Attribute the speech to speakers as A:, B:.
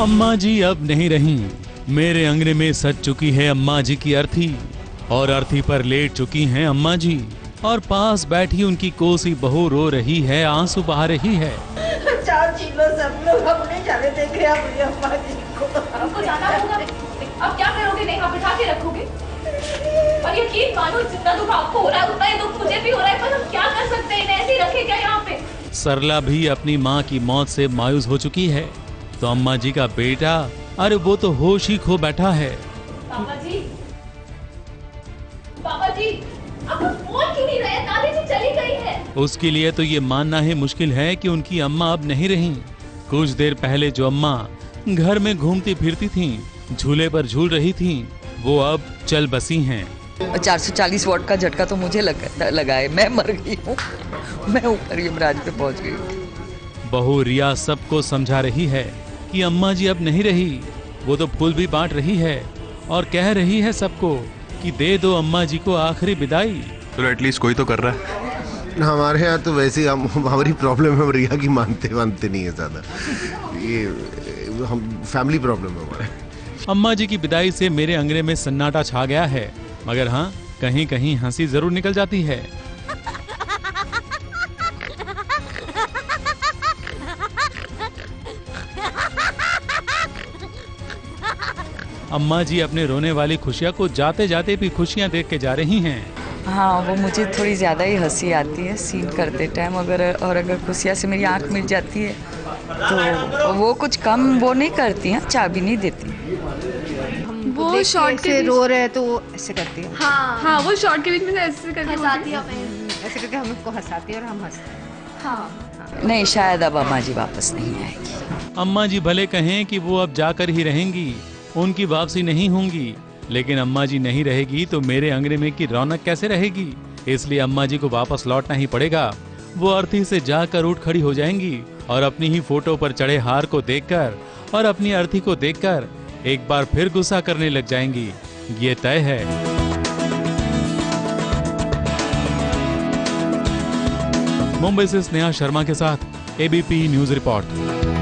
A: अम्मा जी अब नहीं रहीं। मेरे अंगने में सज चुकी है अम्मा जी की अर्थी, और अर्थी पर लेट चुकी हैं अम्मा जी, और पास बैठी उनकी कोसी बहू रो रही है, आंसू बहा रही है।
B: चार चीलो सब लोग अपने जाने देखे अपनी अम्मा जी को।
C: आपको जाना होगा, अब क्या करोगे? नहीं, आप बिठा के रखोगे? और यकीन मानो, जितना दुख आपको हो रहा है उतना ही दुख मुझे भी हो रहा है, पर हम क्या कर सकते हैं? इन्हें ऐसे ही रखे क्या यहाँ पे?
A: सरला भी अपनी माँ की मौत से मायूस हो चुकी है, तो अम्मा जी का बेटा, अरे वो तो होश ही खो बैठा है।
C: पापा जी, पापा जी, आप फोन क्यों नहीं रहे? दादी जी चली गई है।
A: उसके लिए तो ये मानना ही मुश्किल है कि उनकी अम्मा अब नहीं रहीं। कुछ देर पहले जो अम्मा घर में घूमती फिरती थीं, झूले पर झूल रही थीं, वो अब चल बसी हैं।
D: 440 वॉट का झटका तो मुझे लगा है। मैं मर गई हूँ, मैं ऊपर यमराज पे पहुँच गई हूँ।
A: बहू रिया सबको समझा रही है कि अम्मा जी अब नहीं रही। वो तो फूल भी बांट रही है और कह रही है सबको कि दे दो अम्मा जी को आखिरी विदाई।
E: तो एटलीस्ट कोई तो कर रहा है।
F: हमारे यहाँ तो वैसे ही हमारी प्रॉब्लम है, रिया की मानते नहीं है ज़्यादा, ये हम फैमिली प्रॉब्लम है हमारे।
A: अम्मा जी की विदाई से मेरे अंगने में सन्नाटा छा गया है, मगर हाँ, कहीं कहीं हंसी जरूर निकल जाती है। अम्मा जी अपने रोने वाली खुशियाँ को जाते जाते भी खुशियाँ देख के जा रही हैं।
D: हाँ, वो मुझे थोड़ी ज़्यादा ही हंसी आती है सीन करते टाइम, अगर खुशियाँ से मेरी आंख मिट जाती है तो वो कुछ कम वो नहीं करती हैं, चाय भी नहीं देती।
G: वो शॉर्ट के
B: रो रहे हैं तो वो ऐसे करती है।
G: हाँ, वो शॉर्ट के बीच में से ऐसे करके
B: हंसाती है हमें, ऐसे करके हमको हंसाती है और हम हंसते हैं।
G: हाँ।
D: नहीं, शायद अब अम्मा जी वापस नहीं आएगी।
A: अम्मा जी भले कहें कि वो अब जाकर ही रहेंगी, उनकी वापसी नहीं होंगी, लेकिन अम्मा जी नहीं रहेगी तो मेरे अंगने में की रौनक कैसे रहेगी? इसलिए अम्मा जी को वापस लौटना ही पड़ेगा। वो अर्थी से जाकर उठ खड़ी हो जाएंगी और अपनी ही फोटो पर चढ़े हार को देखकर और अपनी अर्थी को देखकर एक बार फिर गुस्सा करने लग जाएंगी। ये तय है। मुंबई से स्नेहा शर्मा के साथ एबीपी न्यूज रिपोर्ट।